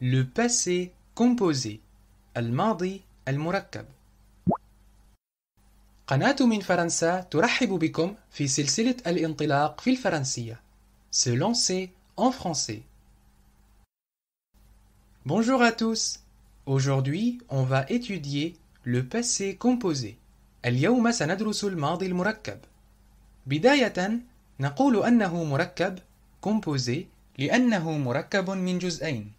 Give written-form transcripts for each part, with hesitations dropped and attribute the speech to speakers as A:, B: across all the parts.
A: Le passé composé الماضي المركب. قناة من فرنسا ترحب بكم في سلسلة الانطلاق في الفرنسية. Se lancer en français. Bonjour à tous. Aujourd'hui, on va étudier le passé composé. اليوم سندرس الماضي المركب. بداية نقول أنه مركب composé لأنه مركب من جزئين.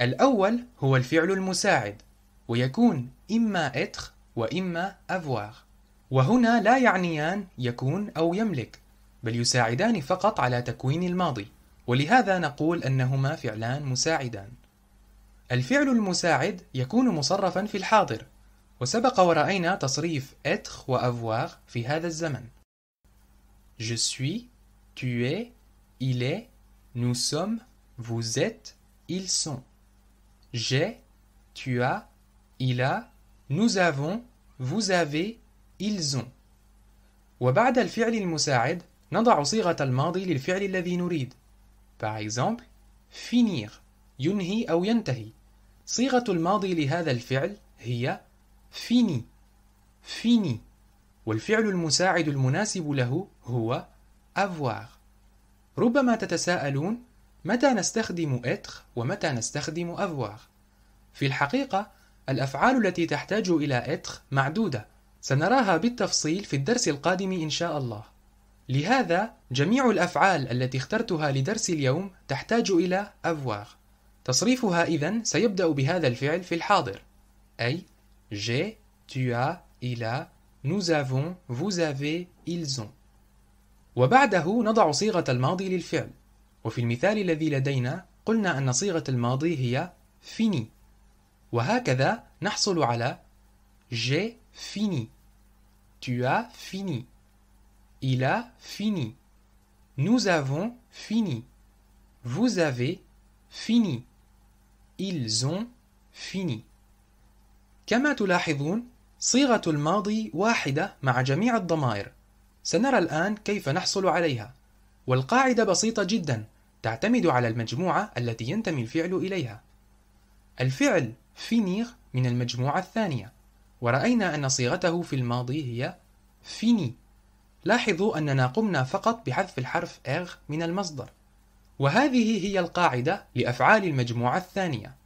A: الأول هو الفعل المساعد ويكون إما être وإما avoir، وهنا لا يعنيان يكون أو يملك، بل يساعدان فقط على تكوين الماضي، ولهذا نقول أنهما فعلان مساعدان. الفعل المساعد يكون مصرفا في الحاضر، وسبق ورأينا تصريف être و avoir في هذا الزمن. Je suis, tu es, il est, nous sommes, vous êtes, ils sont. J'ai, tu as, il a, nous avons, vous avez, ils ont. وبعد الفعل المساعد نضع صيغة الماضي للفعل الذي نريد. Par exemple, finir ينهي أو ينتهي. صيغة الماضي لهذا الفعل هي fini fini، والفعل المساعد المناسب له هو avoir. ربما تتساءلون متى نستخدم être ومتى نستخدم avoir؟ في الحقيقة الأفعال التي تحتاج إلى être معدودة، سنراها بالتفصيل في الدرس القادم إن شاء الله. لهذا جميع الأفعال التي اخترتها لدرس اليوم تحتاج إلى avoir. تصريفها إذن سيبدأ بهذا الفعل في الحاضر، أي j'ai, tu as, il a, nous avons, vous avez, ils ont. وبعده نضع صيغة الماضي للفعل، وفي المثال الذي لدينا قلنا أن صيغة الماضي هي fini، وهكذا نحصل على j'ai fini, tu as fini, il a fini, nous avons fini, vous avez fini, ils ont fini. كما تلاحظون صيغة الماضي واحدة مع جميع الضمائر. سنرى الآن كيف نحصل عليها، والقاعدة بسيطة جدا، تعتمد على المجموعة التي ينتمي الفعل إليها. الفعل finir من المجموعة الثانية، ورأينا أن صيغته في الماضي هي fini. لاحظوا أننا قمنا فقط بحذف الحرف er من المصدر، وهذه هي القاعدة لأفعال المجموعة الثانية.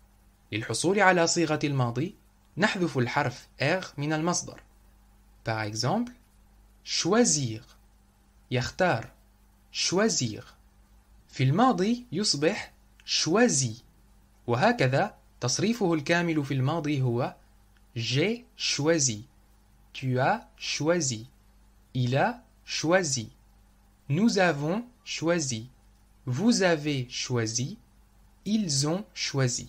A: للحصول على صيغة الماضي نحذف الحرف er من المصدر. Par exemple, choisir يختار choisir، في الماضي يصبح choisi، وهكذا تصريفه الكامل في الماضي هو j'ai choisi, tu as choisi, il a choisi, nous avons choisi, vous avez choisi, ils ont choisi.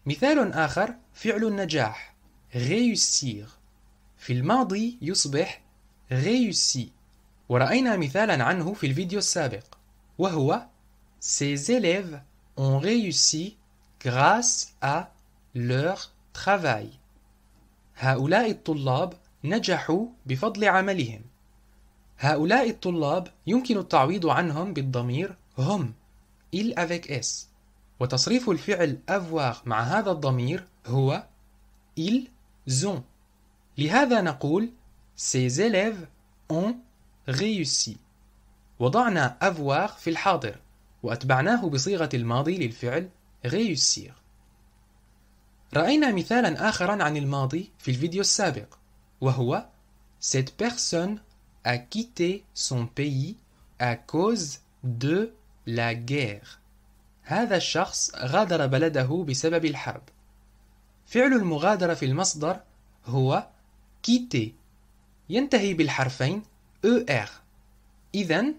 A: مثال آخر فعل النجاح réussir، في الماضي يصبح réussi، ورأينا مثالا عنه في الفيديو السابق، وهو ces élèves ont réussi grâce à leur travail. هؤلاء الطلاب نجحوا بفضل عملهم. هؤلاء الطلاب يمكن التعويض عنهم بالضمير هم il avec s، وتصريف الفعل avoir مع هذا الضمير هو ils ont. لهذا نقول ces élèves ont réussi. وضعنا avoir في الحاضر وأتبعناه بصيغة الماضي للفعل réussir. رأينا مثالا آخرا عن الماضي في الفيديو السابق، وهو cette personne a quitté son pays à cause de la guerre. هذا الشخص غادر بلده بسبب الحرب. فعل المغادرة في المصدر هو quitter، ينتهي بالحرفين er، إذن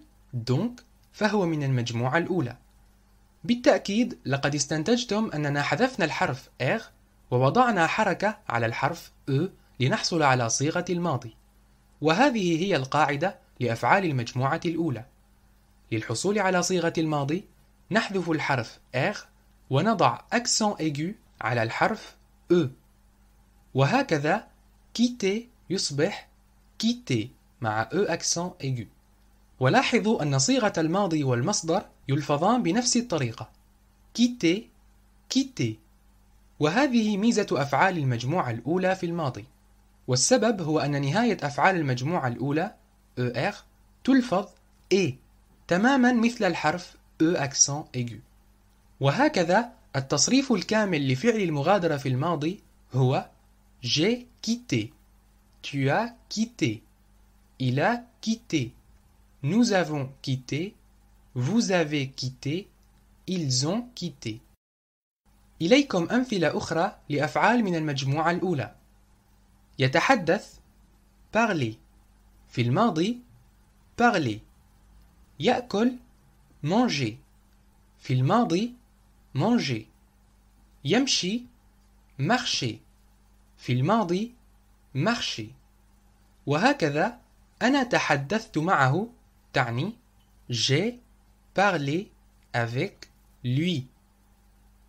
A: donc فهو من المجموعة الأولى. بالتأكيد لقد استنتجتم أننا حذفنا الحرف er ووضعنا حركة على الحرف e لنحصل على صيغة الماضي، وهذه هي القاعدة لأفعال المجموعة الأولى. للحصول على صيغة الماضي نحذف الحرف er ونضع accent aigu على الحرف e، وهكذا quitter يصبح quitter مع e accent aigu. ولاحظوا أن صيغة الماضي والمصدر يلفظان بنفس الطريقة quitter quitté. وهذه ميزة أفعال المجموعة الأولى في الماضي. والسبب هو أن نهاية أفعال المجموعة الأولى ER تلفظ E تماما مثل الحرف E accent aigu. وهكذا التصريف الكامل لفعل المغادرة في الماضي هو J'ai quitté. Tu as quitté. Il a quitté. Nous avons quitté. Vous avez quitté. Ils ont quitté. إليكم أمثلة أخرى لأفعال من المجموعة الأولى. يتحدث parler. في الماضي parler. يأكل manger. في الماضي manger. يمشي marcher. في الماضي marcher. وهكذا أنا تحدثت معه تعني j'ai parlé avec lui.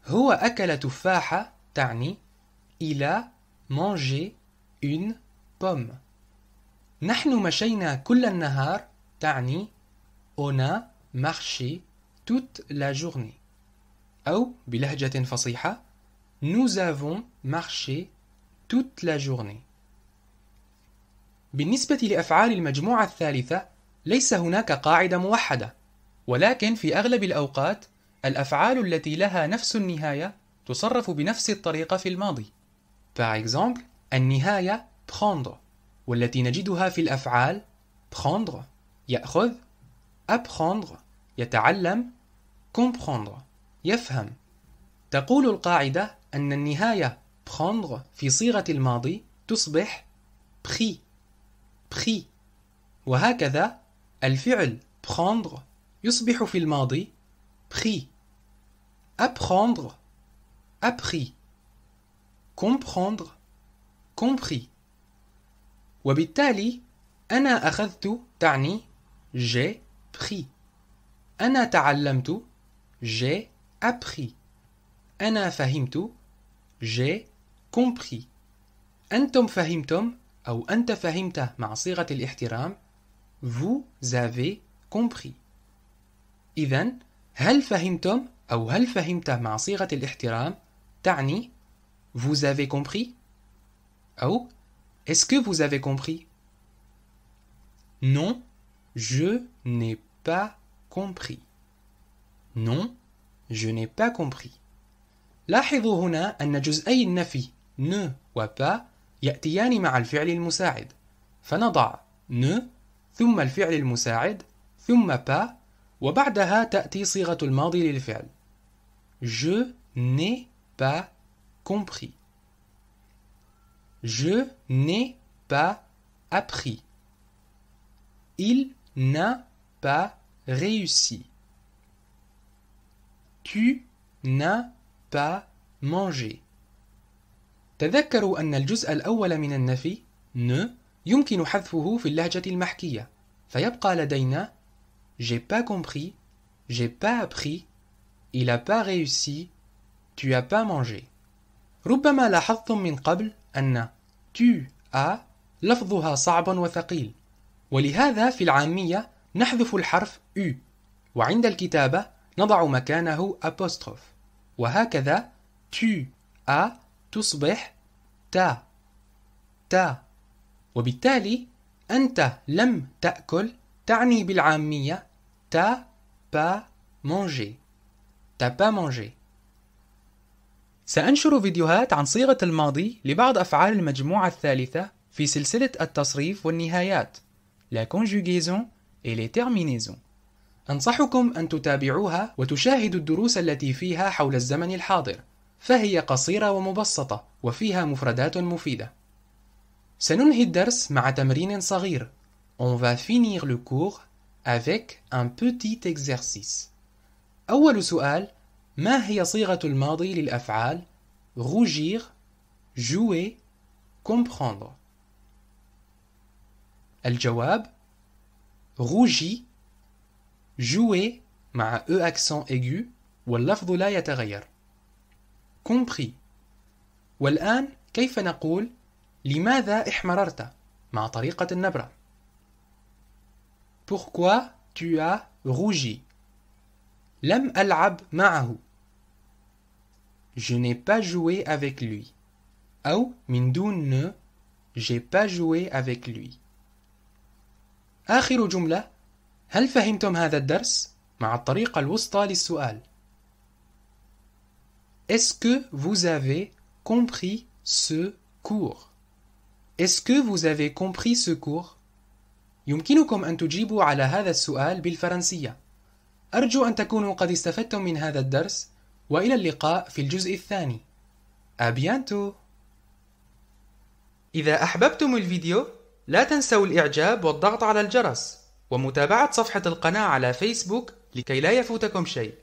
A: هو أكل تفاحة تعني il a mangé une pomme. نحن مشينا كل النهار تعني on a marché toute la journée. أو بلهجة فصيحة nous avons marché toute la journée. بالنسبة لأفعال المجموعة الثالثة ليس هناك قاعدة موحدة، ولكن في أغلب الأوقات الأفعال التي لها نفس النهاية تصرف بنفس الطريقة في الماضي. Par exemple النهاية prendre والتي نجدها في الأفعال prendre يأخذ apprendre يتعلم comprendre يفهم. تقول القاعدة أن النهاية prendre في صيغة الماضي تصبح pris pris. وهكذا الفعل prendre يصبح في الماضي pris. apprendre appris. comprendre compris. وبالتالي أنا أخذت تعني j'ai pris. أنا تعلمت j'ai appris. أنا فهمت j'ai compris. أنتم فهمتم أو أنت فهمت مع صيغة الاحترام vous avez compris. إذن هل فهمتم أو هل فهمت مع صيغة الاحترام تعني vous avez compris أو est-ce que vous avez compris? Non, je n'ai pas compris. Non, je n'ai pas compris. لاحظوا هنا أن جزئي النفي ne و pas يأتيان مع الفعل المساعد، فنضع ne ثم الفعل المساعد ثم pas وبعدها تأتي صيغة الماضي للفعل. Je n'ai pas compris. Je n'ai pas appris. Il n'a pas réussi. Tu n'as pas mangé. تذكروا أن الجزء الأول من النفي ne يمكن حذفه في اللهجة المحكية، فيبقى لدينا j'ai pas compris, j'ai pas appris, il a pas réussi, tu as pas mangé. ربما لاحظتم من قبل أن tu as لفظها صعب وثقيل، ولهذا في العامية نحذف الحرف u، وعند الكتابة نضع مكانه apostrophe، وهكذا tu as تصبح ta ta. وبالتالي أنت لم تأكل تعني بالعامية t'as pas mangé. t'as pas mangé. سأنشر فيديوهات عن صيغة الماضي لبعض أفعال المجموعة الثالثة في سلسلة التصريف والنهايات la conjugaison et les terminaisons. أنصحكم أن تتابعوها وتشاهدوا الدروس التي فيها حول الزمن الحاضر، فهي قصيرة ومبسطة وفيها مفردات مفيدة. سننهي الدرس مع تمرين صغير. On va finir le cours avec un petit exercice. أول سؤال: ما هي صيغة الماضي للأفعال rougir, jouer, comprendre؟ الجواب: rougir, jouer مع E accent aigu واللفظ لا يتغير. compris. والآن كيف نقول لماذا احمررت مع طريقة النبرة؟ Pourquoi tu as rougi؟ لم ألعب معه. je n'ai pas joué avec lui. أو من دون ne, j'ai pas joué avec lui. آخر جملة. هل فهمتم هذا الدرس؟ مع الطريقة الوسطى للسؤال. Est-ce que vous avez compris ce cours? Est-ce que vous avez compris ce cours؟ يمكنكم أن تجيبوا على هذا السؤال بالفرنسية. أرجو أن تكونوا قد استفدتم من هذا الدرس، وإلى اللقاء في الجزء الثاني. À bientôt. إذا أحببتم الفيديو لا تنسوا الإعجاب والضغط على الجرس ومتابعة صفحة القناة على فيسبوك لكي لا يفوتكم شيء.